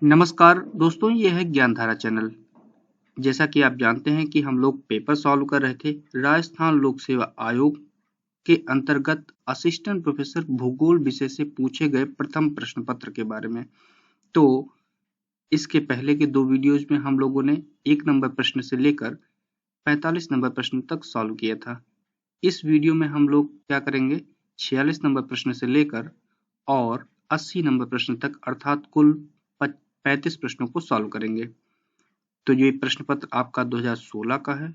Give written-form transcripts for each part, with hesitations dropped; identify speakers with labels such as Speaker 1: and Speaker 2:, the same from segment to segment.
Speaker 1: नमस्कार दोस्तों, ये है ज्ञानधारा चैनल। जैसा कि आप जानते हैं कि हम लोग पेपर सॉल्व कर रहे थे राजस्थान लोक सेवा आयोग के अंतर्गत असिस्टेंट प्रोफेसर भूगोल विषय से पूछे गए प्रथम प्रश्न पत्र के बारे में। तो इसके पहले के दो वीडियोज में हम लोगों ने 1 नंबर प्रश्न से लेकर 45 नंबर प्रश्न तक सॉल्व किया था। इस वीडियो में हम लोग क्या करेंगे, 46 नंबर प्रश्न से लेकर और 80 नंबर प्रश्न तक अर्थात कुल 35 प्रश्नों को सॉल्व करेंगे। तो ये प्रश्न पत्र आपका 2016 का है,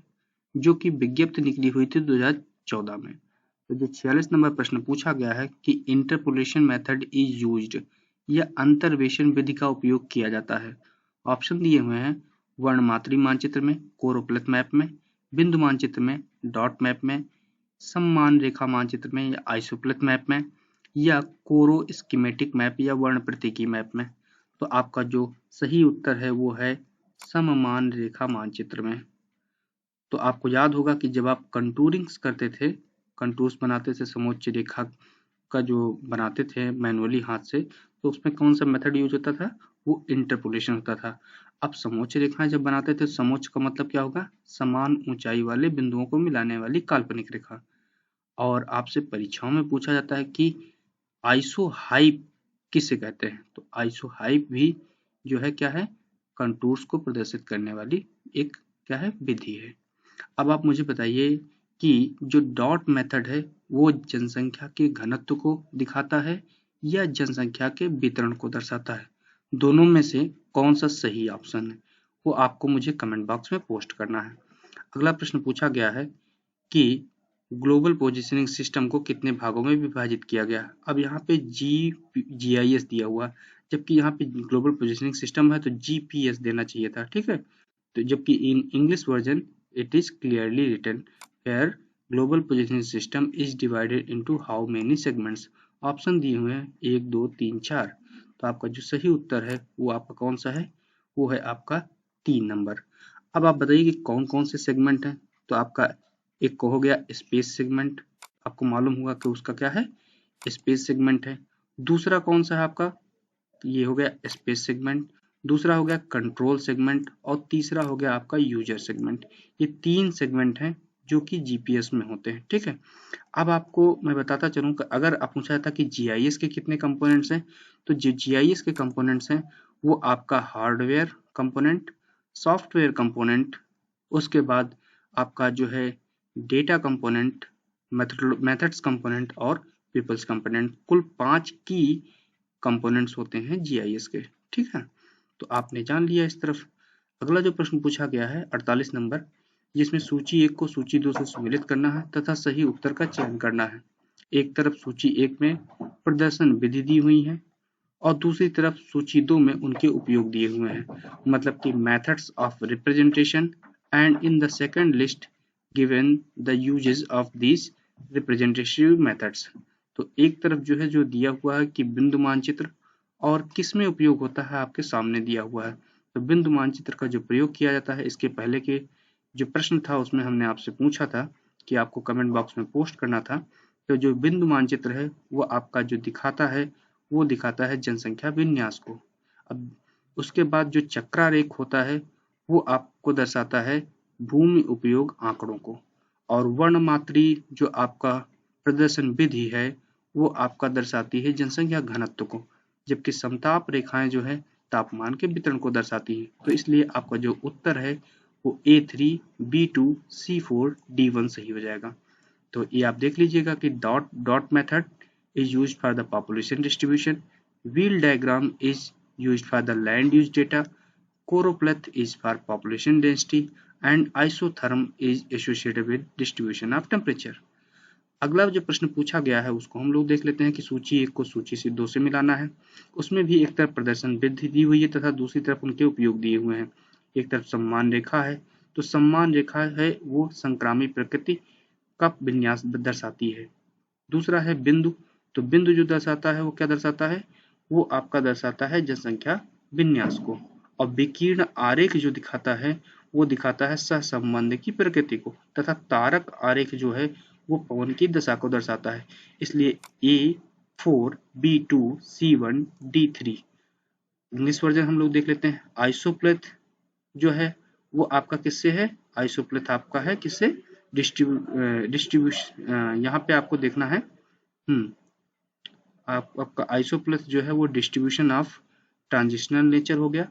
Speaker 1: जो कि विज्ञप्ति निकली हुई थी 2014 में। तो जो 46 नंबर प्रश्न पूछा गया है कि इंटरपोलेशन मेथड इज यूज्ड, यह अंतर्वेशन विधि का उपयोग किया जाता है। ऑप्शन दिए हुए हैं वर्णमात्री मानचित्र में, कोरोप्लथ मैप में, बिंदु मानचित्र में, डॉट मैप में, सम्मान रेखा मानचित्र में या आइसोप्लथ मैप में, या कोरो स्कीमेटिक मैप या वर्ण प्रतीकी मैप में। तो आपका जो सही उत्तर है वो है सममान रेखा मानचित्र में। तो आपको याद होगा कि जब आप कंटूरिंग्स करते थे, कंटूर्स बनाते थे, समोच्च रेखा का जो बनाते थे मैनुअली हाथ से, तो उसमें कौन सा मेथड यूज होता था, वो इंटरपोलेशन होता था। अब समोच्च रेखाएं जब बनाते थे, समोच्च का मतलब क्या होगा, समान ऊंचाई वाले बिंदुओं को मिलाने वाली काल्पनिक रेखा। और आपसे परीक्षाओं में पूछा जाता है कि आइसोहाइप किसे कहते हैं, तो आइसोहाइप भी जो है क्या है, कंटूर्स को प्रदर्शित करने वाली एक क्या है, विधि है। अब आप मुझे बताइए कि जो डॉट मेथड है वो जनसंख्या के घनत्व को दिखाता है या जनसंख्या के वितरण को दर्शाता है। दोनों में से कौन सा सही ऑप्शन है, वो आपको मुझे कमेंट बॉक्स में पोस्ट करना है। अगला प्रश्न पूछा गया है कि ग्लोबल पोजिशनिंग सिस्टम को कितने भागों में विभाजित किया गया। अब यहाँ पे GIS दिया हुआ, जबकि यहाँ पे ग्लोबल पोजिशनिंग सिस्टम है तो GPS देना चाहिए था, ठीक है। तो जबकि in English version it is clearly written here global positioning system is divided into how many segments। Option दिए हुए हैं 1 2 3 4। तो आपका जो सही उत्तर है वो आपका कौन सा है, वो है आपका 3 नंबर। अब आप बताइए कि कौन कौन से सेगमेंट हैं। तो आपका एक को हो गया स्पेस सेगमेंट, आपको मालूम होगा कि उसका क्या है, स्पेस सेगमेंट है। दूसरा कौन सा है आपका, ये हो गया स्पेस सेगमेंट। दूसरा हो गया कंट्रोल सेगमेंट और तीसरा हो गया आपका यूजर सेगमेंट। ये 3 सेगमेंट हैं जो कि जीपीएस में होते हैं, ठीक है। अब आपको मैं बताता चलूं कि अगर आप पूछा था कि जीआईएस के कितने कंपोनेंट्स हैं, तो जो जीआईएस के कंपोनेंट्स हैं वो आपका हार्डवेयर कंपोनेंट, सॉफ्टवेयर कंपोनेंट, उसके बाद आपका जो है डेटा कंपोनेंट, मेथड्स कंपोनेंट और पीपल्स कंपोनेंट, कुल 5 की कंपोनेंट्स होते हैं जीआईएस के, ठीक है। तो आपने जान लिया इस तरफ। अगला जो प्रश्न पूछा गया है 48 नंबर, जिसमें सूची 1 को सूची 2 से सम्मिलित करना है तथा सही उत्तर का चयन करना है। एक तरफ सूची 1 में प्रदर्शन विधि दी हुई है और दूसरी तरफ सूची 2 में उनके उपयोग दिए हुए हैं, मतलब कि methods of representation, and in the second list given the uses of this representative methods. तो एक तरफ जो है जो दिया हुआ है कि बिंदु मानचित्र, और किस में उपयोग होता है आपके सामने दिया हुआ है। तो बिंदु मानचित्र का जो प्रयोग किया जाता है, इसके पहले के जो प्रश्न था उसमें हमने आपसे पूछा था कि आपको कमेंट बॉक्स में पोस्ट करना था। तो जो बिंदु मानचित्र है वो आपका जो दिखाता है वो दिखाता है जनसंख्या विन्यास को। अब उसके बाद जो चक्रारेख होता है वो आपको दर्शाता है भूमि उपयोग आंकड़ों को, और वर्णमात्री जो आपका प्रदर्शन विधि है वो आपका दर्शाती है जनसंख्या घनत्व को, जबकि समताप रेखाएं जो है तापमान के वितरण को दर्शाती है। तो इसलिए आपका जो उत्तर है वो A3 B2 C4 D1 सही हो जाएगा। तो ये आप देख लीजिएगा कि dot method is used for the population distribution, wheel diagram is used for the land use data, choropleth is for population density, and isotherm is associated with distribution of temperature। अगला जो प्रश्न पूछा गया है उसको हम लोग देख लेते हैं कि सूची 1 को सूची से 2 से मिलाना है। उसमें भी एक तरफ प्रदर्शन विधि दी हुई है तथा दूसरी तरफ उनके उपयोग दिए हुए हैं। एक तरफ सम्मान रेखा है, तो सम्मान रेखा है वो संक्रामी प्रकृति का विन्यास दर्शाती है। दूसरा है बिंदु, तो बिंदु जो दर्शाता है वो क्या दर्शाता है, वो आपका दर्शाता है जनसंख्या विन्यास को। और विकीर्ण आरेख जो दिखाता है वो दिखाता है सहसंबंध की प्रकृति को, तथा तारक आरेख जो है वो पवन की दशा को दर्शाता है। इसलिए A4 B2 C1 D3 English version हम लोग देख लेते हैं। आइसोप्लेथ जो है वो आपका किससे है, आइसोप्लेथ आपका है किससे, डिस्ट्रीब्यूशन, यहाँ पे आपको देखना है। आपका आइसोप्लेथ जो है वो डिस्ट्रीब्यूशन ऑफ ट्रांजिशनल नेचर हो गया।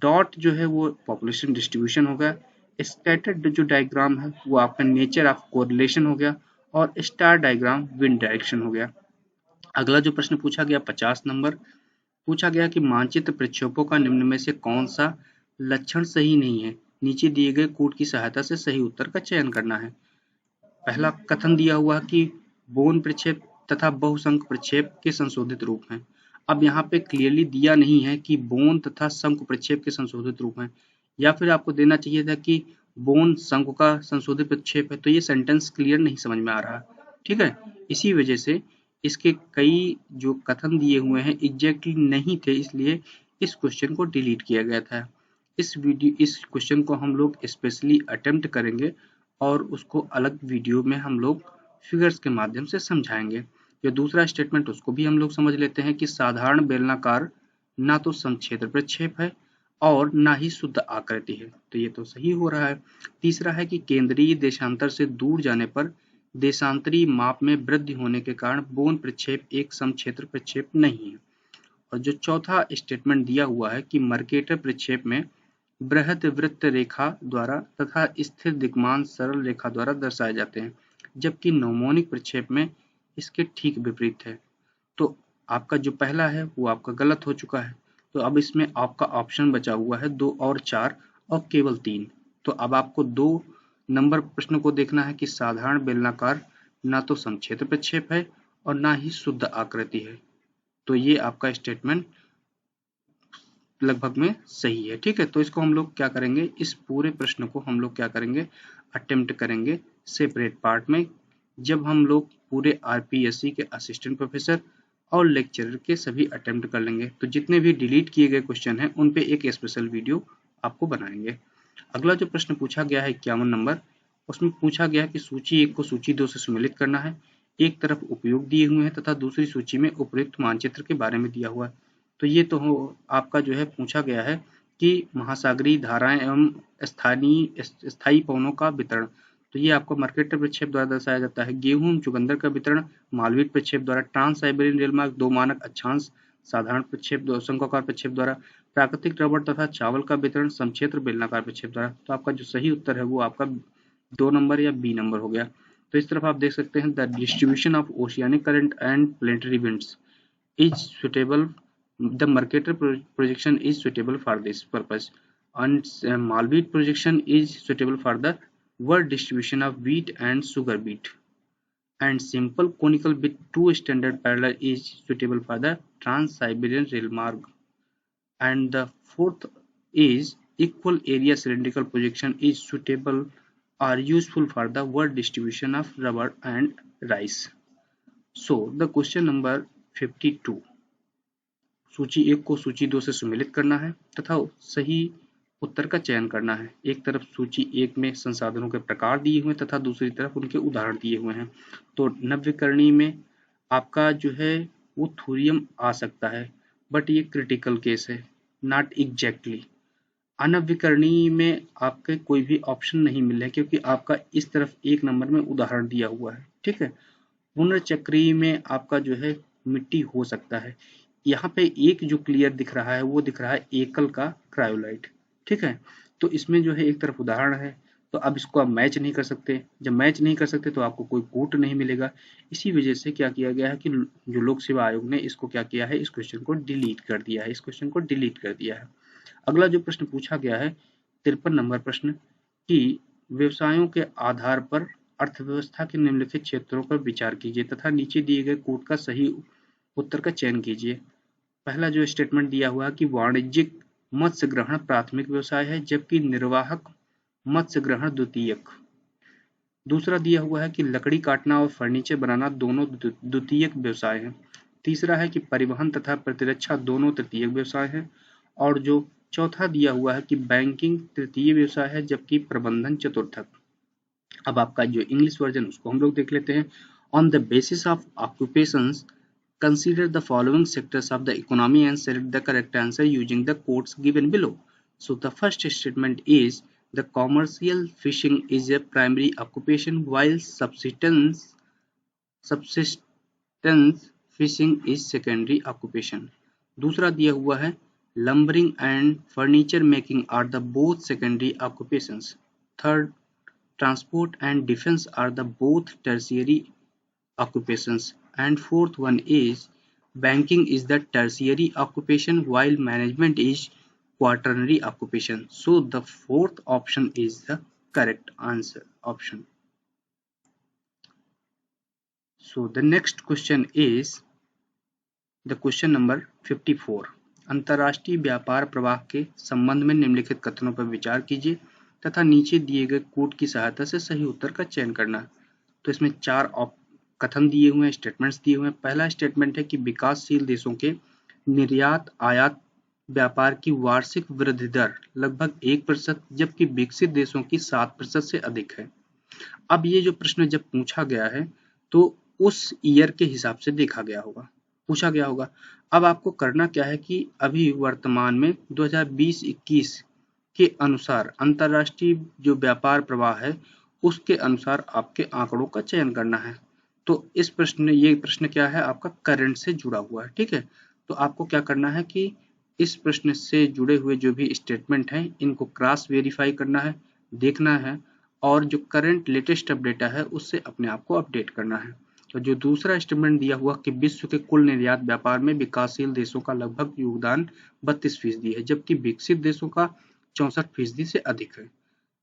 Speaker 1: डॉट जो है वो पॉपुलेशन डिस्ट्रीब्यूशन हो गया। स्कैटर्ड जो डायग्राम है वो आपका नेचर ऑफ कोरिलेशन हो गया। और स्टार डायग्राम विंड डायरेक्शन हो गया। अगला जो प्रश्न पूछा गया 50 नंबर, पूछा गया कि मानचित्र प्रक्षेपों का निम्न में से कौन सा लक्षण सही नहीं है, नीचे दिए गए कूट की सहायता से सही उत्तर का चयन करना है। पहला कथन दिया हुआ कि बोन प्रक्षेप तथा बहुशंकु प्रक्षेप के संशोधित रूप हैं। अब यहाँ पे क्लियरली दिया नहीं है कि बोन तथा शंकु प्रक्षेप के संशोधित रूप हैं, या फिर आपको देना चाहिए था कि बोन शंकु का संशोधित प्रक्षेप है, तो ये सेंटेंस क्लियर नहीं समझ में आ रहा। ठीक है, इसी वजह से इसके कई जो कथन दिए हुए हैं एग्जैक्टली नहीं थे, इसलिए इस क्वेश्चन को डिलीट किया गया था। इस क्वेश्चन को हम लोग स्पेशली अटेम्प्ट करेंगे और उसको अलग वीडियो में हम लोग फिगर्स के माध्यम से समझाएंगे। जो दूसरा स्टेटमेंट उसको भी हम लोग समझ लेते हैं कि साधारण बेलनाकार ना तो समक्षेत्र प्रक्षेप है और ना ही शुद्ध आकृति है, तो ये तो सही हो रहा है। तीसरा है कि केंद्रीय देशांतर से दूर जाने पर देशांतरी माप में वृद्धि होने के कारण बोन प्रक्षेप एक समक्षेत्र प्रक्षेप नहीं है। और जो चौथा स्टेटमेंट दिया हुआ है कि मर्केटर प्रक्षेप में बृहद वृत्त रेखा द्वारा तथा स्थिर दिक्मान सरल रेखा द्वारा दर्शाए जाते हैं, जबकि नौमोनिक प्रक्षेप में इसके ठीक विपरीत है। तो आपका जो पहला है वो आपका गलत हो चुका है। तो अब इसमें आपका ऑप्शन बचा हुआ है 2 और 4 और केवल 3। तो अब आपको 2 नंबर प्रश्न को देखना है कि साधारण बेलनाकार ना तो समक्षेत्र प्रक्षेप है और ना ही शुद्ध आकृति है। तो ये आपका स्टेटमेंट लगभग में सही है। ठीक है, तो इसको हम लोग क्या करेंगे, इस पूरे प्रश्न को हम लोग क्या करेंगे, अटेम्प्ट करेंगे सेपरेट पार्ट में, जब हम लोग पूरे आरपीएससी के असिस्टेंट प्रोफेसर और लेक्चरर के सभी अटेम्प्ट कर लेंगे। तो जितने भी डिलीट किए गए क्वेश्चन हैं उन पे एक स्पेशल वीडियो आपको बनाएंगे। अगला जो प्रश्न पूछा गया है 51 नंबर, उसमें पूछा गया कि सूची 1 को सूची 2 से सम्मिलित करना है। एक तरफ उपयोग दिए हुए हैं तथा दूसरी सूची में उपयुक्त मानचित्र के बारे में दिया हुआ है। तो ये तो आपका जो है पूछा गया है कि महासागरीय धाराएं एवं स्थायी पवनों का वितरण। तो ये आपको मर्केटर प्रक्षेप द्वारा दर्शाया जाता है। गेहूं एवं चुकंदर का वितरण मालवीय प्रक्षेप द्वारा। ट्रांस साइबेरियन रेल मार्ग 2 मानक अक्षांश साधारण प्रक्षेप शंक्वाकार प्रक्षेप द्वारा। प्राकृतिक रबड़ तथा चावल का वितरण समक्षेत्र बेलनाकार प्रक्षेप द्वारा। तो आपका जो सही उत्तर है वो आपका 2 नंबर या बी नंबर हो गया। तो इस तरफ आप देख सकते हैं the distribution of oceanic current and planetary winds is suitable, the Mercator projection is suitable for this purpose, and Malvite projection is suitable for the word distribution of wheat and sugar beet, and simple conical with two standard parallel is suitable for the Trans-Siberian rail marg, and the fourth is equal area cylindrical projection is suitable or useful for the word distribution of rubber and rice. So the question number 52, सूची 1 को सूची 2 से सम्मिलित करना है तथा सही उत्तर का चयन करना है। एक तरफ सूची 1 में संसाधनों के प्रकार दिए हुए तथा दूसरी तरफ उनके उदाहरण दिए हुए हैं। तो नव्यकरणीय में आपका जो है वो थोरियम आ सकता है, बट ये क्रिटिकल केस है, नॉट एग्जैक्टली। अनव्यकरणीय में आपके कोई भी ऑप्शन नहीं मिल रहे क्योंकि आपका इस तरफ 1 नंबर में उदाहरण दिया हुआ है। ठीक है, पुनर्चक्रीय में आपका जो है मिट्टी हो सकता है। यहाँ पे एक जो क्लियर दिख रहा है वो दिख रहा है एकल का क्रायोलाइट। ठीक है, तो इसमें जो है एक तरफ उदाहरण है, तो अब इसको आप मैच नहीं कर सकते। जब मैच नहीं कर सकते तो आपको कोई कूट नहीं मिलेगा। इसी वजह से क्या किया गया है कि जो लोक सेवा आयोग ने इसको क्या किया है, इस क्वेश्चन को डिलीट कर दिया है, इस क्वेश्चन को डिलीट कर दिया है। अगला जो प्रश्न पूछा गया है 53 नंबर प्रश्न कि व्यवसायों के आधार पर अर्थव्यवस्था के निम्नलिखित क्षेत्रों पर विचार कीजिए तथा नीचे दिए गए कूट का सही उत्तर का चयन कीजिए। पहला जो स्टेटमेंट दिया हुआ है कि वाणिज्यिक मत्स्य ग्रहण प्राथमिक व्यवसाय है जबकि निर्वाहक मत्स्य ग्रहण द्वितीयक। दूसरा दिया हुआ है कि लकड़ी काटना और फर्नीचर बनाना दोनों द्वितीयक व्यवसाय हैं। तीसरा है कि परिवहन तथा प्रतिरक्षा दोनों तृतीयक व्यवसाय हैं। और जो चौथा दिया हुआ है कि बैंकिंग तृतीय व्यवसाय है जबकि प्रबंधन चतुर्थक। अब आपका जो इंग्लिश वर्जन उसको हम लोग देख लेते हैं। On the basis of occupations Consider the following sectors of the economy and select the correct answer using the quotes given below. So the first statement is the commercial fishing is a primary occupation while subsistence fishing is secondary occupation. दूसरा दिया हुआ है lumbering and furniture making are the both secondary occupations. Third, transport and defense are the both tertiary occupations. And fourth one is banking is the tertiary occupation while management is quaternary occupation. So the fourth option is the correct answer option. So the next question is the question number 54. अंतर्राष्ट्रीय व्यापार प्रवाह के संबंध में निम्नलिखित कथनों पर विचार कीजिए तथा नीचे दिए गए कोड की सहायता से सही उत्तर का चयन करना। तो इसमें चार कथन दिए हुए हैं, स्टेटमेंट्स दिए हुए हैं। पहला स्टेटमेंट है कि विकासशील देशों के निर्यात आयात व्यापार की वार्षिक वृद्धि दर लगभग 1% जबकि विकसित देशों की 7% से अधिक है। अब ये जो प्रश्न जब पूछा गया है तो उस ईयर के हिसाब से पूछा गया होगा। अब आपको करना क्या है कि अभी वर्तमान में 2020-21 के अनुसार अंतरराष्ट्रीय जो व्यापार प्रवाह है उसके अनुसार आपके आंकड़ों का चयन करना है। तो ये प्रश्न क्या है, आपका करंट से जुड़ा हुआ है। ठीक है, तो आपको क्या करना है कि इस प्रश्न से जुड़े हुए जो भी स्टेटमेंट हैं इनको क्रॉस वेरीफाई करना है, देखना है और जो करंट लेटेस्ट अपडेट है उससे अपने आप को अपडेट करना है। तो जो दूसरा स्टेटमेंट दिया हुआ कि विश्व के कुल निर्यात व्यापार में विकासशील देशों का लगभग योगदान 32% है जबकि विकसित देशों का 64% से अधिक है।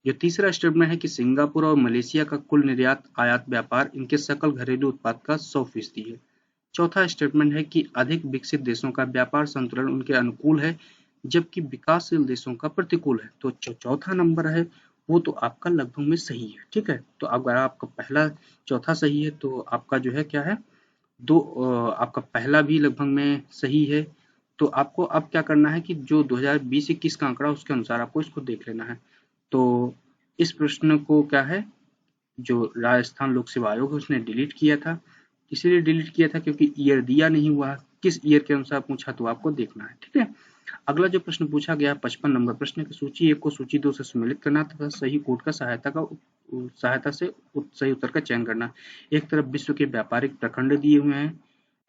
Speaker 1: जो तीसरा स्टेटमेंट है कि सिंगापुर और मलेशिया का कुल निर्यात आयात व्यापार इनके सकल घरेलू उत्पाद का 100% है। चौथा स्टेटमेंट है कि अधिक विकसित देशों का व्यापार संतुलन उनके अनुकूल है जबकि विकासशील देशों का प्रतिकूल है। तो चौथा नंबर है वो तो आपका लगभग में सही है। ठीक है, तो अगर आपका चौथा सही है तो आपका जो है क्या है आपका पहला भी लगभग में सही है। तो आपको अब क्या करना है कि जो 2020-21 का आंकड़ा उसके अनुसार आपको इसको देख लेना है। तो इस प्रश्न को क्या है जो राजस्थान लोक सेवा आयोग है उसने डिलीट किया था, इसीलिए डिलीट किया था क्योंकि ईयर दिया नहीं हुआ, किस ईयर के अनुसार पूछा तो आपको देखना है। ठीक है, अगला जो प्रश्न पूछा गया 55 नंबर प्रश्न की सूची 1 को सूची 2 से सम्मिलित करना तथा सही कोड का सहायता से सही उत्तर का चयन करना। एक तरफ विश्व के व्यापारिक प्रखंड दिए हुए हैं,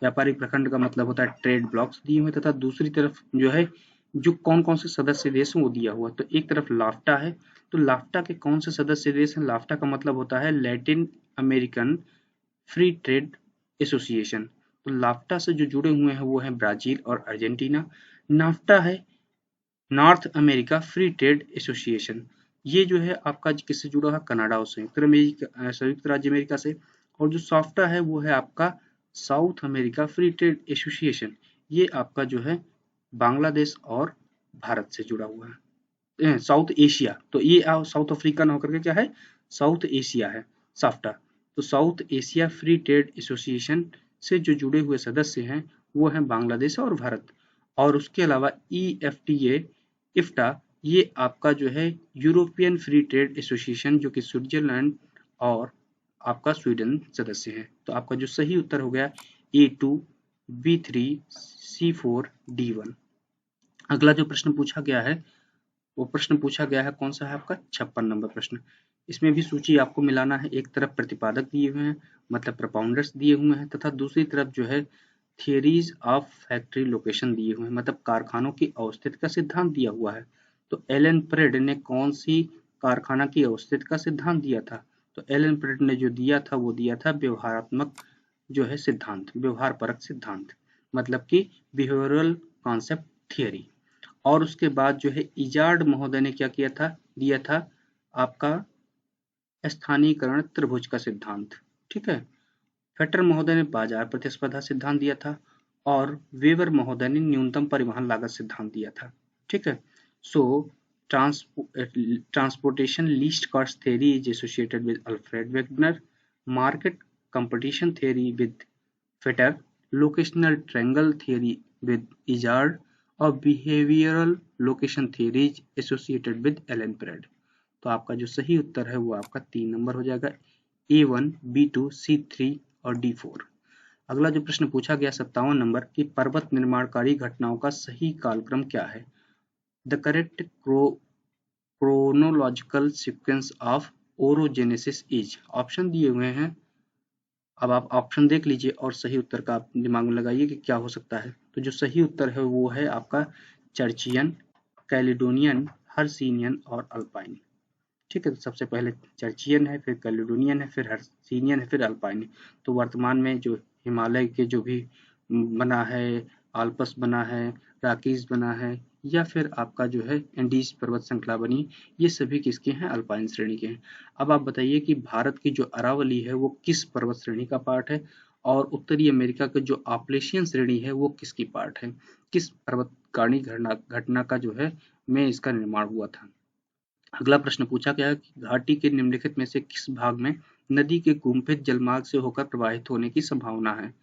Speaker 1: व्यापारिक प्रखंड का मतलब होता है ट्रेड ब्लॉक्स दिए हुए तथा दूसरी तरफ जो है जो कौन कौन से सदस्य देश हैं वो दिया हुआ। तो एक तरफ लाफ्टा है, तो लाफ्टा के कौन से सदस्य देश हैं? लाफ्टा का मतलब होता है Latin American free trade association. तो लाफ्टा से जो जुड़े हुए हैं वो हैं ब्राजील और अर्जेंटीना। नाफ्टा है north America free trade association, ये जो है आपका किससे जुड़ा है? कनाडा और संयुक्त राज्य अमेरिका से। और जो साफ्टा है वो है आपका south America free trade association, ये आपका जो है बांग्लादेश और भारत से जुड़ा हुआ है। साउथ एशिया, तो ये साउथ अफ्रीका न होकर के क्या है, साउथ एशिया है साफ्टा। तो south Asia free trade association से जो जुड़े हुए सदस्य हैं वो हैं बांग्लादेश और भारत। और उसके अलावा इफ्टा ये आपका जो है यूरोपियन फ्री ट्रेड एसोसिएशन जो कि स्विट्जरलैंड और आपका स्वीडन सदस्य है। तो आपका जो सही उत्तर हो गया A2, B3, C4, D1। अगला जो प्रश्न पूछा गया है वो प्रश्न पूछा गया है कौन सा है आपका 56 नंबर प्रश्न। इसमें भी सूची आपको मिलाना है, एक तरफ प्रतिपादक दिए हुए हैं मतलब प्रोपाउंडर्स दिए हुए हैं तथा दूसरी तरफ जो है थियरीज ऑफ फैक्ट्री लोकेशन दिए हुए हैं मतलब कारखानों की अवस्थिति का सिद्धांत दिया हुआ है। तो एलन प्रेड ने कौन सी कारखाना की अवस्थिति का सिद्धांत दिया था? तो एलन प्रेड ने जो दिया था वो दिया था व्यवहारात्मक जो है सिद्धांत, व्यवहार परक सिद्धांत मतलब कि बिहेवियरल कॉन्सेप्ट थियरी। और उसके बाद जो है इजार्ड महोदय ने क्या किया था, दिया था आपका स्थानीयकरण त्रिभुज का सिद्धांत। ठीक है, फेटर महोदय ने बाजार प्रतिस्पर्धा सिद्धांत दिया था और वेबर महोदय ने न्यूनतम परिवहन लागत सिद्धांत दिया था। ठीक है, so transportation least cost theory is associated with Alfred Wegner, market competition theory with Fetter, locational triangle theory with Isard और behavioural location theories associated with Allan Pred. तो आपका जो सही उत्तर है वो आपका 3 नंबर हो जाएगा A1, B2, C3 और D4। अगला जो प्रश्न पूछा गया 57 नंबर कि पर्वत निर्माणकारी घटनाओं का सही कालक्रम क्या है? The correct chronological sequence of orogenesis is। Option दिए हुए हैं, अब आप ऑप्शन देख लीजिए और सही उत्तर का आप दिमाग में लगाइए कि क्या हो सकता है। तो जो सही उत्तर है वो है आपका चर्चियन, कैलिडोनियन, हर्सिनियन और अल्पाइन। ठीक है, तो सबसे पहले चर्चियन है, फिर कैलिडोनियन है, फिर हर्सिनियन है, फिर अल्पाइन है। तो वर्तमान में जो हिमालय के जो भी बना है, आल्पस बना है, राकीज बना है, या फिर आपका जो है एंडीज पर्वत श्रृंखला बनी, ये सभी किसके हैं? अल्पाइन श्रेणी के हैं। अब आप बताइए कि भारत की जो अरावली है वो किस पर्वत श्रेणी का पार्ट है, और उत्तरी अमेरिका की जो आपलेशियन श्रेणी है वो किसकी पार्ट है, किस पर्वतकालीन घटना का जो है में इसका निर्माण हुआ था। अगला प्रश्न पूछा गया कि घाटी के निम्नलिखित में से किस भाग में नदी के गुम्फित जलमार्ग से होकर प्रवाहित होने की संभावना है?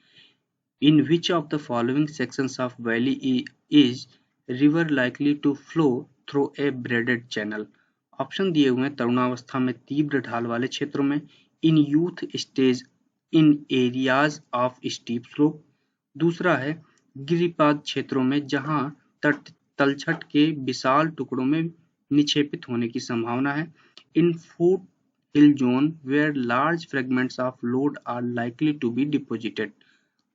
Speaker 1: In which of the following sections of valley is river likely to flow through a braided channel? Option दिए हुए हैं तरुणावस्था में तीव्र ढाल वाले क्षेत्रों में, in youth stage in areas of steep slope, दूसरा है गिरिपाद क्षेत्रों में जहां तलछट के विशाल टुकड़ों में निक्षेपित होने की संभावना है, in foot hill zone where large fragments of load are likely to be deposited.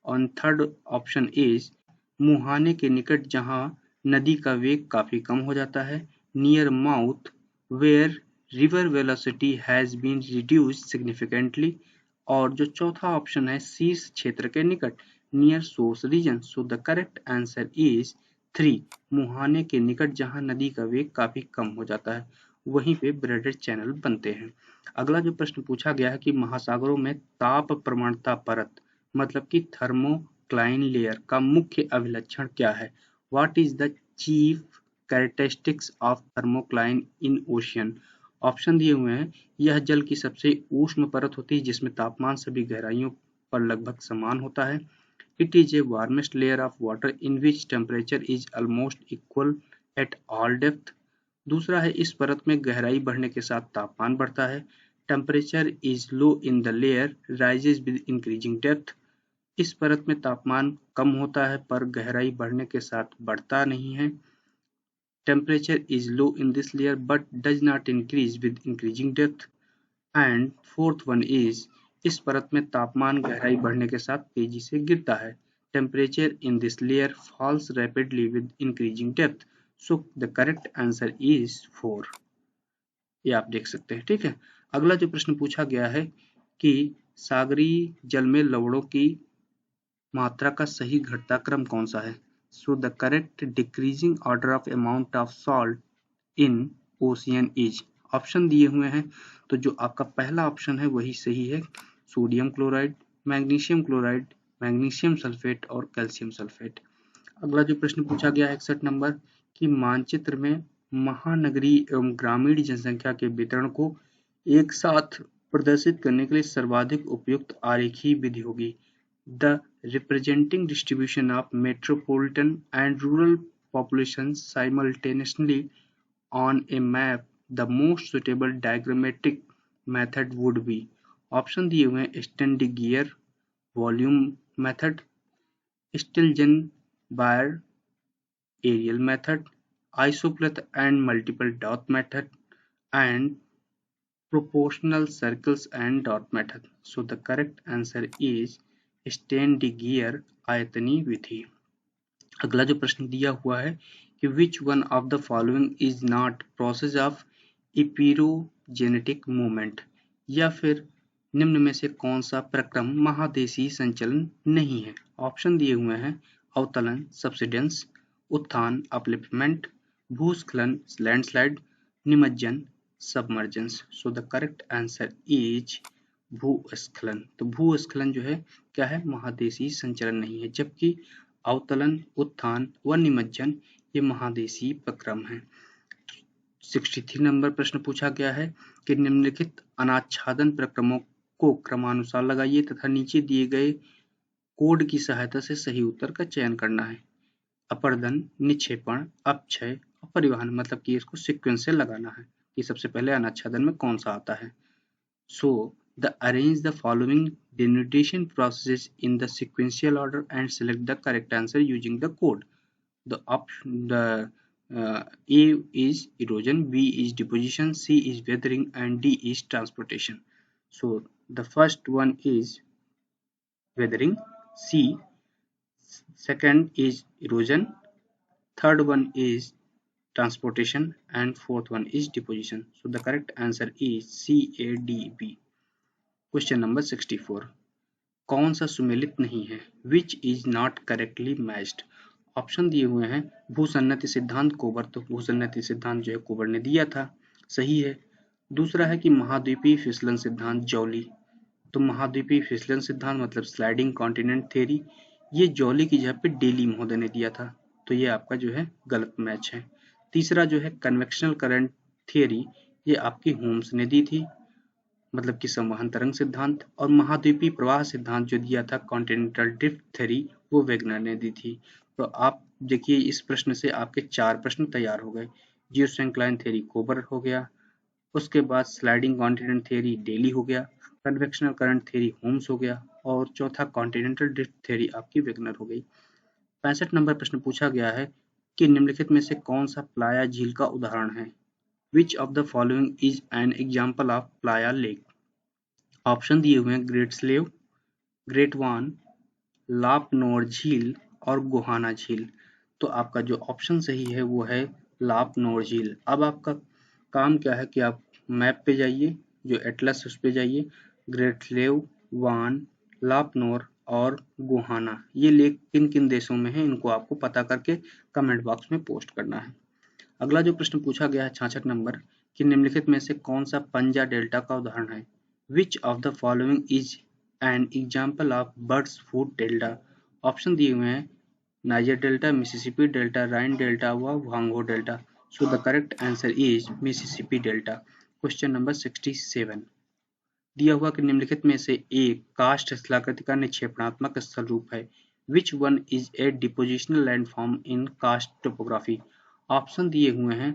Speaker 1: On third option is मुहाने के निकट जहां नदी का वेग काफी कम हो जाता है, near mouth where river velocity has been reduced significantly, और जो चौथा ऑप्शन है शीर्ष क्षेत्र के निकट, near source region. So the correct answer is 3, मुहाने के निकट जहां नदी का वेग काफी कम हो जाता है, वहीं पे ब्रेडेड चैनल बनते हैं। अगला जो प्रश्न पूछा गया है कि महासागरों में ताप प्रवणता परत मतलब कि थर्मोक्लाइन लेयर का मुख्य अभिलक्षण क्या है? What is the chief characteristics of thermocline in ocean? Option दिए हुए हैं, यह जल की सबसे ऊष्म परत होती है जिसमें तापमान सभी गहराइयों पर लगभग समान होता है। It is a warmest layer of water in which temperature is almost equal at all depth. दूसरा है इस परत में गहराई बढ़ने के साथ तापमान बढ़ता है। Temperature is low in the layer rises with increasing depth. इस परत में तापमान कम होता है पर गहराई बढ़ने के साथ बढ़ता नहीं है। Temperature is low in this layer but does not increase with increasing depth. And fourth one is इस परत में तापमान गहराई बढ़ने के साथ तेजी से गिरता है। Temperature in this layer falls rapidly with increasing depth. So the correct answer is 4। ये आप देख सकते हैं। ठीक है, अगला जो प्रश्न पूछा गया है कि सागरीय जल में लवणों की मात्रा का सही घटता क्रम कौन सा है? So the correct decreasing order of amount of salt in ocean is. Option दिए हुए हैं, तो जो आपका पहला ऑप्शन है वही सही है, sodium chloride, magnesium chloride, magnesium sulphate और कैल्शियम सल्फेट। अगला जो प्रश्न पूछा गया है 61 नंबर कि मानचित्र में महानगरीय एवं ग्रामीण जनसंख्या के वितरण को एक साथ प्रदर्शित करने के लिए सर्वाधिक उपयुक्त आरेखीय विधि होगी। The representing distribution of metropolitan and rural populations simultaneously on a map, the most suitable diagrammatic method would be। Option दिए हुए हैं Sten De Geer volume method, Stilgenbauer areal method, isopleth and multiple dot method and proportional circles and dot method। So the correct answer is स्टैंडिगियर आयतनी विधि। अगला जो प्रश्न दिया हुआ है कि which one of the following is not process of epirogenetic movement, या फिर निम्न में से कौन सा प्रक्रम महादेशीय संचलन नहीं है? ऑप्शन दिए हुए हैं अवतलन सबसिडेंस, उत्थान अपलिफ्टमेंट, भूस्खलन लैंडस्लाइड, निमज्जन submergence. So the correct answer is भूस्खलन। तो भूस्खलन जो है क्या है? महादेशीय संचलन नहीं है, जबकि अवतलन, उत्थान व निमज्जन ये महादेशीय प्रक्रम है। 63 नंबर प्रश्न पूछा गया है कि निम्नलिखित अनाच्छादन प्रक्रमों को क्रमानुसार लगाइए तथा नीचे दिए गए कोड की सहायता से सही उत्तर का चयन करना है। अपर्दन, निक्षेपण, अपक्षय और परिवहन, मतलब कि इसको सीक्वेंस से लगाना है कि सबसे पहले अनाच्छादन में कौन सा आता है। सो Arrange the following denotation processes in the sequential order and select the correct answer using the code. A is erosion, B is deposition, C is weathering, and D is transportation. So the first one is weathering, C, second is erosion, third one is transportation, and fourth one is deposition. So the correct answer is CADB. Question number 64, कौन सा सुमेलित नहीं है? Which is not correctly matched? Option दिए हुए हैं भूसन्नति सिद्धांत कोबर, तो भूसन्नति सिद्धांत जो है कोबर ने दिया था, सही है। दूसरा है कि महाद्वीपीय फिसलन सिद्धांत जॉली, तो महाद्वीपीय फिसलन सिद्धांत मतलब स्लाइडिंग कॉन्टिनेंट थ्योरी, ये जॉली की जगह पे डेली महोदय ने दिया था, तो ये आपका जो है गलत मैच है। तीसरा जो है कन्वेक्शनल करंट थियरी, ये आपकी होम्स ने दी थी, मतलब कि संवहन तरंग सिद्धांत, और महाद्वीपीय प्रवाह सिद्धांत जो दिया था कॉन्टिनेंटल ड्रिफ्ट थ्योरी, वो वेगनर ने दी थी। तो आप देखिए इस प्रश्न से आपके 4 प्रश्न तैयार हो गए। जियोसेंक्लाइन थ्योरी कोबर हो गया, उसके बाद स्लाइडिंग कॉन्टिनेंट थ्योरी डेली हो गया, कन्वेक्शनल करंट थ्योरी होम्स हो गया, और चौथा कॉन्टिनेंटल ड्रिफ्ट थ्योरी आपकी वेगनर हो गई। 65 नंबर प्रश्न पूछा गया है कि निम्नलिखित में से कौन सा प्लाया झील का उदाहरण है? Which of the following is an example of Playa lake? Option दिए हुए हैं ग्रेट स्लेव, ग्रेट वान, लापनोर झील और गोहाना झील। तो आपका जो ऑप्शन सही है वो है लापनोर झील। अब आपका काम क्या है कि आप मैप पे जाइए, जो एटलस उस पे जाइए, ग्रेट स्लेव, वान, लापनोर और गोहाना, ये लेक किन किन देशों में है, इनको आपको पता करके कमेंट बॉक्स में पोस्ट करना है। अगला जो प्रश्न पूछा गया है 66 नंबर कि निम्नलिखित में से कौन सा पंजा डेल्टा का उदाहरण है? Which of the following is an example of bird's foot delta? Option दिए हुए हैं Niger delta, Mississippi delta, Rhine delta व Hwang Ho delta. So the correct answer is Mississippi delta. Question number 67, दिया हुआ कि निम्नलिखित में से एक कास्ट स्थलाकृति का निक्षेपणात्मक स्थल रूप है। Which one is a depositional landform in karst topography? Option दिए हुए हैं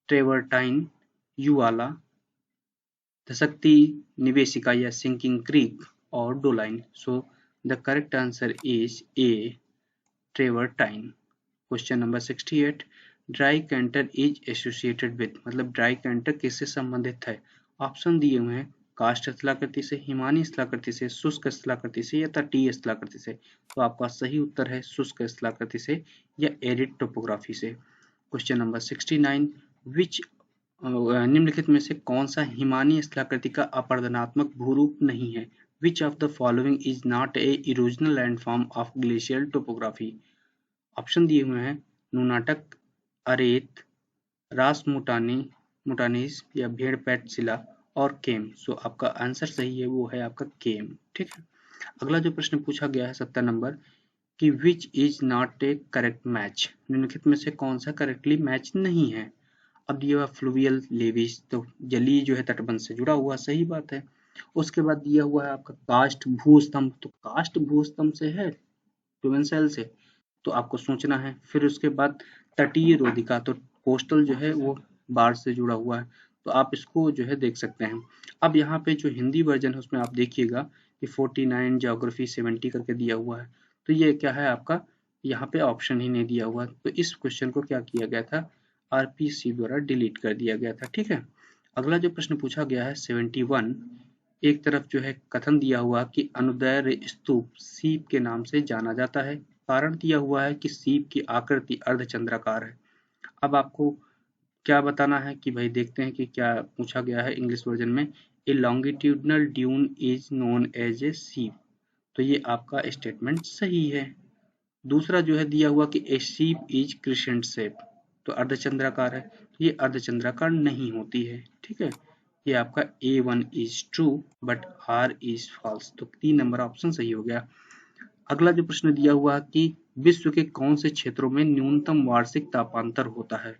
Speaker 1: ट्रेवर्टाइन, युवाला, धसकती निवेशिका या सिंकिंग क्रीक और doline. So the correct answer is a travertine. Question number 68, dry canter is associated with, मतलब ड्राई कैंटर किससे संबंधित है? ऑप्शन दिए हुए हैं कास्ट स्थलाकृति से, हिमानी स्थलाकृति से, शुष्क स्थलाकृति से या तटीय स्थलाकृति से। तो आपका सही उत्तर है शुष्क स्थलाकृति से या एरिड टोपोग्राफी से। क्वेश्चन नंबर 69, विच निम्नलिखित में से कौन सा हिमानी स्थलाकृति का अपरदनात्मक भूरूप नहीं है? Which of the following is not a erosional landform of glacial topography? Option दिए हुए हैं नूनाटक, अरेत, मुटानीस या भेड़ पैट शिला और केम। सो आपका आंसर सही है वो है आपका केम। ठीक है। अगला जो प्रश्न पूछा गया है 70 नंबर कि which is not A correct match? निम्नलिखित में से कौन सा करेक्टली मैच नहीं है? अब दिया हुआ फ्लूवियल लेविस, तो जलीय जो है तटबंध से जुड़ा हुआ, सही बात है। उसके बाद दिया हुआ है आपका कास्ट भूस्तंभ, तो कास्ट भूस्तंभ से है, ट्यूबेंसेल से, तो आपको सोचना है। फिर उसके बाद तटीय रोधिका, तो कोस्टल जो है वो बाढ़ से जुड़ा हुआ है, तो आप इसको जो है देख सकते हैं। अब यहाँ पे जो हिंदी वर्जन है उसमें आप देखिएगा कि 49 ज्योग्राफी 70 करके दिया हुआ है, तो ये क्या है आपका, यहाँ पे ऑप्शन ही नहीं दिया हुआ, तो इस क्वेश्चन को क्या किया गया था, आरपीसी द्वारा डिलीट कर दिया गया था। ठीक है। अगला जो प्रश्न पूछा गया है 71, एक तरफ जो है कथन दिया हुआ कि अनुदैर्य स्तूप सीप के नाम से जाना जाता है, कारण दिया हुआ है कि सीप की आकृति अर्धचंद्राकार है। अब आपको क्या बताना है कि भाई देखते हैं कि क्या पूछा गया है इंग्लिश वर्जन में, a longitudinal dune is known as a seif, तो ये आपका स्टेटमेंट सही है। दूसरा जो है दिया हुआ कि ए सीप इज क्रिसेंट शेप, तो अर्धचंद्राकार है, तो ये अर्धचंद्राकार नहीं होती है। ठीक है। ये आपका A1 is true but R is false, तो 3 नंबर ऑप्शन सही हो गया। अगला जो प्रश्न दिया हुआ कि विश्व के कौन से क्षेत्रों में न्यूनतम वार्षिक तापांतर होता है?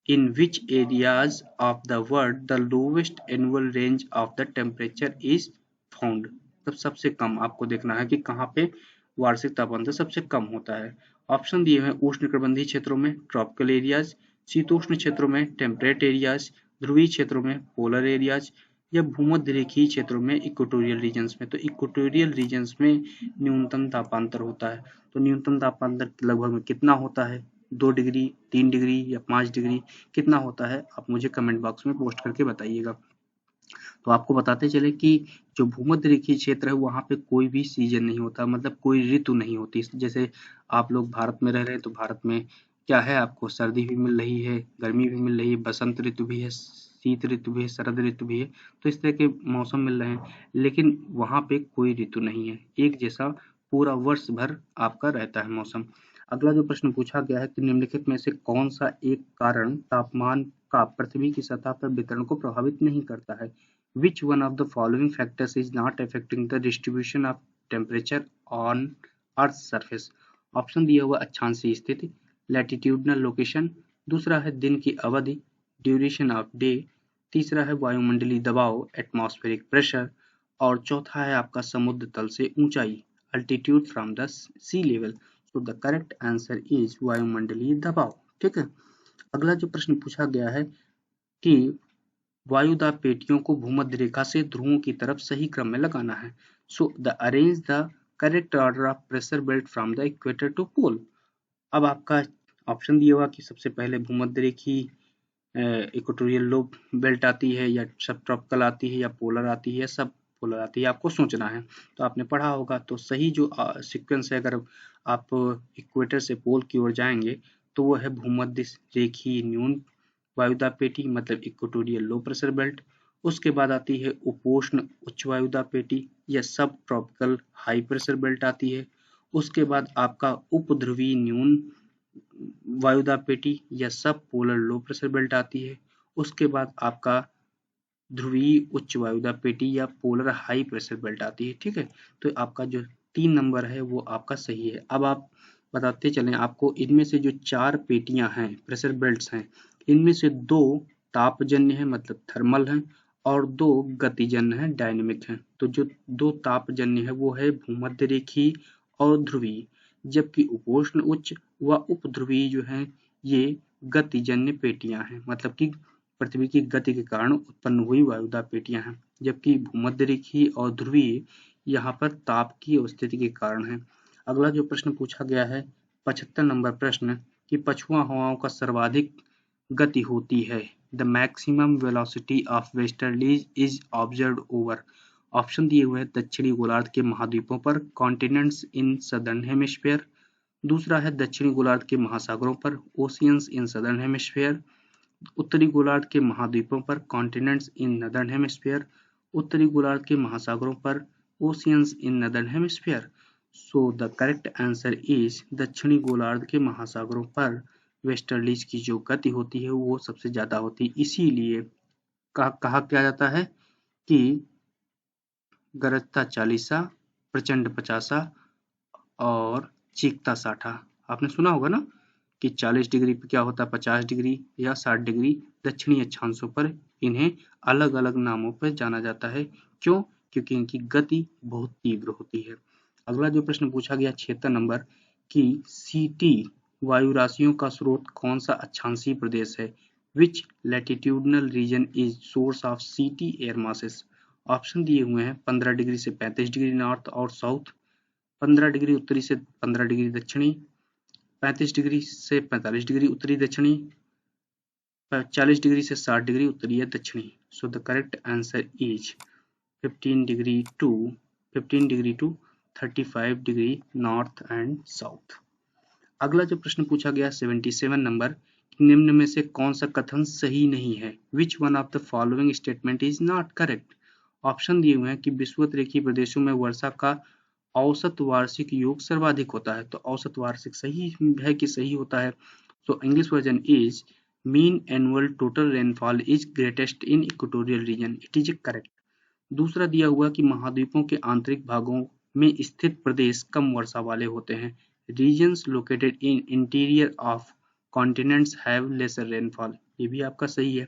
Speaker 1: In which areas of the world the lowest annual range of the temperature is found? तब सबसे कम आपको देखना है कि कहाँ पे वार्षिक तापांतर सबसे कम होता है। ऑप्शन दिए हुए उष्णकटिबंधीय क्षेत्रों में ट्रॉपिकल एरियाज, शीतोष्ण क्षेत्रों में टेम्परेट एरियाज, ध्रुवीय क्षेत्रों में पोलर एरियाज या भूमध्य रेखीय क्षेत्रों में इक्वेटोरियल रीजन्स में। तो इक्वेटोरियल रीजन्स में न्यूनतम तापांतर होता है। तो न्यूनतम तापांतर लगभग में कितना होता है? 2 डिग्री, 3 डिग्री या 5 डिग्री कितना होता है? आप मुझे कमेंट बॉक्स में पोस्ट करके बताइएगा। तो आपको बताते चले कि जो भूमध्य रेखीय क्षेत्र है वहाँ पे कोई भी सीजन नहीं होता, मतलब कोई ऋतु नहीं होती। जैसे आप लोग भारत में रह रहे हैं तो भारत में क्या है, आपको सर्दी भी मिल रही है, गर्मी भी मिल रही है, बसंत ऋतु भी है, शीत ऋतु भी है, शरद ऋतु भी है। तो इस तरह के मौसम मिल रहे हैं, लेकिन वहाँ पे कोई ऋतु नहीं है, एक जैसा पूरा वर्ष भर आपका रहता है मौसम। अगला जो प्रश्न पूछा गया है कि निम्नलिखित में से कौन सा एक कारण तापमान का पृथ्वी की सतह पर वितरण को प्रभावित नहीं करता है? Which one of the following factors is not affecting the distribution of temperature on Earth's surface? Option दिया हुआ अक्षांशीय स्थिति, लैटिट्यूडनल लोकेशन, दूसरा है दिन की अवधि, ड्यूरेशन ऑफ डे, तीसरा है वायुमंडलीय दबाव, एटमॉस्फेरिक प्रेशर, और चौथा है आपका समुद्र तल से ऊंचाई, altitude from the sea level. So the correct answer is वायुमंडलीय दबाव। ठीक है। अगला जो प्रश्न पूछा गया है कि वायुदाब पेटियों को भूमध्य रेखा से ध्रुवों की तरफ सही क्रम में लगाना है। So the arrange the correct order of pressure belt from the equator to pole. अब आपका ऑप्शन दिया हुआ कि सबसे पहले भूमध्य रेखीय इक्वेटोरियल लो बेल्ट आती है, या सब ट्रॉपिकल आती है, या पोलर आती है, या सब पोलर आती है, आपको सोचना है। तो आपने पढ़ा होगा, तो सही जो सीक्वेंस है, अगर आप इक्वेटर से पोल की ओर जाएंगे तो वो है भूमध्य रेखीय न्यून वायुदाब पेटी, मतलब इक्वेटोरियल लो प्रेशर बेल्ट। उसके बाद आती है उपोष्ण उच्च वायुदाब पेटी या सब ट्रॉपिकल हाई प्रेशर बेल्ट आती है। उसके बाद आपका उपध्रुवीय न्यून वायुदाब पेटी या सब पोलर लो प्रेशर बेल्ट आती है। उसके बाद आपका ध्रुवीय उच्च वायुदाब पेटी या पोलर हाई प्रेशर बेल्ट आती है। ठीक है। तो आपका जो 3 नंबर है वो आपका सही है। अब आप बताते चलें आपको, इनमें से जो 4 पेटियां हैं, प्रेशर बेल्ट्स हैं, इनमें से 2 तापजन्य है, मतलब थर्मल हैं, और 2 गतिजन्य है, डायनेमिक हैं। तो जो 2 तापजन्य है वो है भूमध्य रेखीय और ध्रुवीय, जबकि उपोष्ण उच्च व उपध्रुवीय जो है ये गतिजन्य पेटियां हैं, मतलब कि पृथ्वी की गति के कारण उत्पन्न हुई वायुदाब पेटियां हैं। जबकि भूमध्य रेखीय और ध्रुवीय यहाँ पर ताप की स्थिति के कारण है। अगला जो प्रश्न पूछा गया है 75 नंबर प्रश्न कि पछुआ हवाओं का सर्वाधिक गति होती है। The maximum velocity of westerlies is observed over. Option दिए हुए हैं दक्षिणी गोलार्ध के महाद्वीपों पर, कॉन्टिनेंट्स इन सदर्न हेमिस्फीयर, दूसरा है दक्षिणी गोलार्ध के महासागरों पर, ओशियंस इन सदर्न हेमिस्फीयर, उत्तरी गोलार्ध के महाद्वीपों पर, कॉन्टिनेंट्स इन नदर्न हेमिस्फीयर, उत्तरी गोलार्ध के महासागरों पर, oceans in northern hemisphere. So the correct answer is दक्षिणी गोलार्ध के महासागरों पर वेस्टर्लीज की जो गति होती है वो सबसे ज्यादा होती है। इसीलिए कहा क्या जाता है कि गरजता 40सा, प्रचंड 50सा और चीखता 60। आपने सुना होगा ना कि 40 डिग्री पे क्या होता है, 50 डिग्री या 60 डिग्री दक्षिणी अक्षांशों पर इन्हें अलग अलग नामों पर जाना जाता है। क्यों? क्योंकि इनकी गति बहुत तीव्र होती है। अगला जो प्रश्न पूछा गया 76 नंबर कि सीटी वायु राशियों का स्रोत कौन सा अक्षांशीय प्रदेश है? Which latitudinal region is source of CT air masses. Option दिए हुए हैं 15 डिग्री से 35 डिग्री नॉर्थ और साउथ, 15 डिग्री उत्तरी से 15 डिग्री दक्षिणी, 35 डिग्री से 45 डिग्री उत्तरी दक्षिणी, 40 डिग्री से 60 डिग्री उत्तरी या दक्षिणी। So the correct answer is 15 degree to 35 degree north and south. अगला जो प्रश्न पूछा गया 77 नंबर, निम्न में से कौन सा कथन सही नहीं है? Which one of the following statement is not correct. Option दिए हुए हैं कि विषुवत रेखीय प्रदेशों में वर्षा का औसत वार्षिक योग सर्वाधिक होता है। तो औसत वार्षिक सही है कि सही होता है? So English version is mean annual total rainfall is greatest in equatorial region. It is correct. दूसरा दिया हुआ कि महाद्वीपों के आंतरिक भागों में स्थित प्रदेश कम वर्षा वाले होते हैं। Regions located in interior of continents have lesser rainfall. ये भी आपका सही है।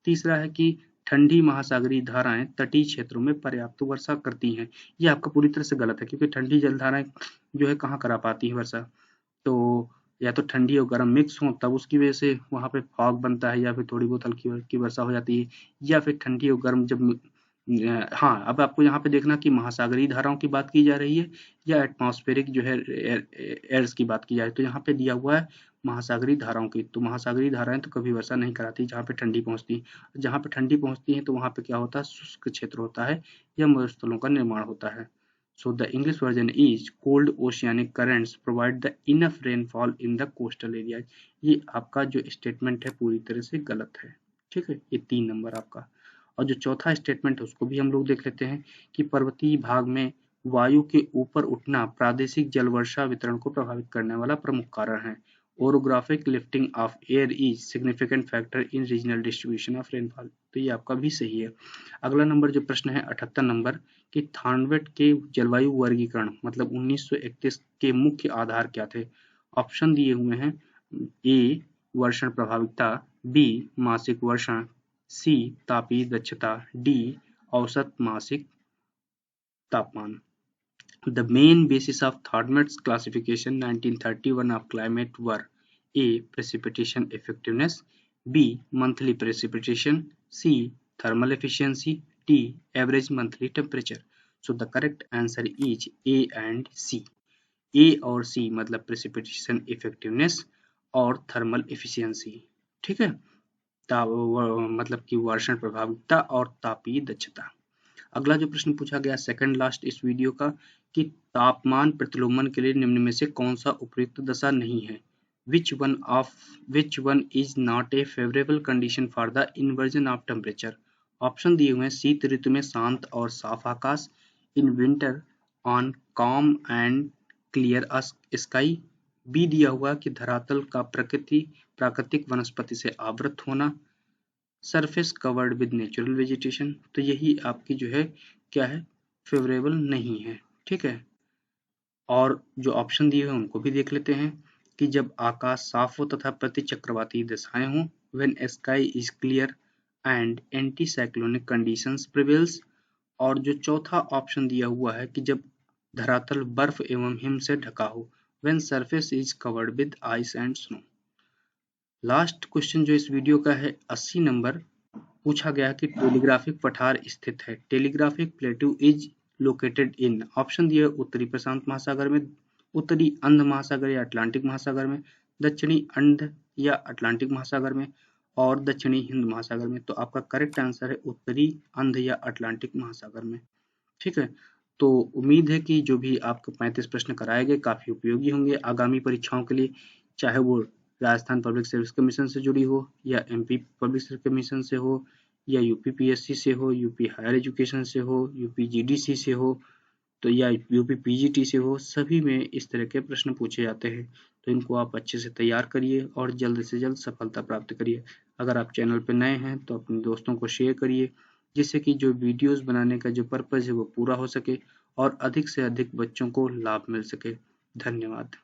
Speaker 1: तीसरा है कि ठंडी महासागरीय धाराएं तटीय क्षेत्रों में पर्याप्त वर्षा करती हैं। ये आपका पूरी तरह से गलत है, क्योंकि ठंडी जलधाराएं जो है कहाँ करा पाती है वर्षा? तो या तो ठंडी और गर्म मिक्स हो तब उसकी वजह से वहाँ पे फॉग बनता है, या फिर थोड़ी बहुत हल्की हल्की वर्षा हो जाती है, या फिर ठंडी और गर्म जब हाँ, अब आपको यहाँ पे देखना कि महासागरीय धाराओं की बात की जा रही है या एटमॉस्फेरिक जो है एयर्स की बात की जा रही है। तो यहाँ पे दिया हुआ है महासागरीय धाराओं की। तो महासागरीय धाराएं तो कभी वर्षा नहीं कराती जहाँ पे ठंडी पहुंचती। जहाँ पे ठंडी पहुंचती है तो वहाँ पे क्या होता है, शुष्क क्षेत्र होता है या मरुस्थलों का निर्माण होता है। So the English version is cold oceanic currents provide the enough rainfall in the coastal areas। ये आपका जो स्टेटमेंट है पूरी तरह से गलत है। ठीक है, ये 3 नंबर आपका। और जो चौथा स्टेटमेंट है उसको भी हम लोग देख लेते हैं कि पर्वतीय भाग में वायु के ऊपर उठना प्रादेशिक जल वर्षा वितरण को प्रभावित करने वाला प्रमुख कारण है। Orographic lifting of air is significant factor in regional distribution of rainfall. तो ये आपका भी सही है। अगला नंबर जो प्रश्न है 78 नंबर कि थानवेट के जलवायु वर्गीकरण मतलब 1931 के मुख्य आधार क्या थे। ऑप्शन दिए हुए हैं, ए वर्षण प्रभाविकता, बी मासिक वर्षण, सी तापीय दक्षता, डी औसत मासिक तापमान। The main basis of Thorndike's classification 1931 of climate were A. Precipitation effectiveness, B. Monthly precipitation, C. Thermal efficiency, D. Average monthly temperature। So the correct answer is A and C। A और C मतलब precipitation effectiveness और thermal efficiency। ठीक है, मतलब कि वर्षण प्रभाविता और तापीय दक्षता। अगला जो प्रश्न पूछा गया सेकंड लास्ट इस वीडियो का कि तापमान प्रतिलोमन के लिए निम्न में से कौन सा उपयुक्त दशा नहीं है। which one is not a favorable condition for the inversion of temperature। Option दिए हुए हैं, शीत ऋतु में शांत और साफ आकाश, in winter on calm and clear sky, B दिया हुआ कि धरातल का प्राकृतिक वनस्पति से आवृत होना, surface covered with natural vegetation. तो यही आपकी जो है क्या है, फेवरेबल नहीं है। ठीक है, और जो ऑप्शन दिए हुए हैं उनको भी देख लेते हैं कि जब आकाश साफ हो तथा प्रति चक्रवाती दिशाएं हों, when sky is clear and anti cyclonic conditions prevails, और जो चौथा ऑप्शन दिया हुआ है कि जब धरातल बर्फ एवं हिम से ढका हो, when surface is covered with ice and snow. Last question जो इस वीडियो का है 80 नंबर पूछा गया कि टेलीग्राफिक पठार स्थित है। Telegraphic plateau is located in, option दिए उत्तरी प्रशांत महासागर में, उत्तरी अंध महासागर या अटलांटिक महासागर में, दक्षिणी अंध या अटलांटिक महासागर में और दक्षिणी हिंद महासागर में। तो आपका करेक्ट आंसर है उत्तरी अंध या अटलांटिक महासागर में। ठीक है, तो उम्मीद है कि जो भी आपको 35 प्रश्न कराए गए काफी उपयोगी होंगे आगामी परीक्षाओं के लिए, चाहे वो राजस्थान पब्लिक सर्विस कमीशन से जुड़ी हो या एमपी पब्लिक सर्विस कमीशन से हो या यूपी पीएससी से हो, यूपी हायर एजुकेशन से हो, यूपी जीडीसी से हो, तो या यूपी पीजीटी से हो, सभी में इस तरह के प्रश्न पूछे जाते हैं। तो इनको आप अच्छे से तैयार करिए और जल्द से जल्द सफलता प्राप्त करिए। अगर आप चैनल पर नए हैं तो अपने दोस्तों को शेयर करिए, जिससे कि जो वीडियोस बनाने का जो पर्पज है वो पूरा हो सके और अधिक से अधिक बच्चों को लाभ मिल सके। धन्यवाद।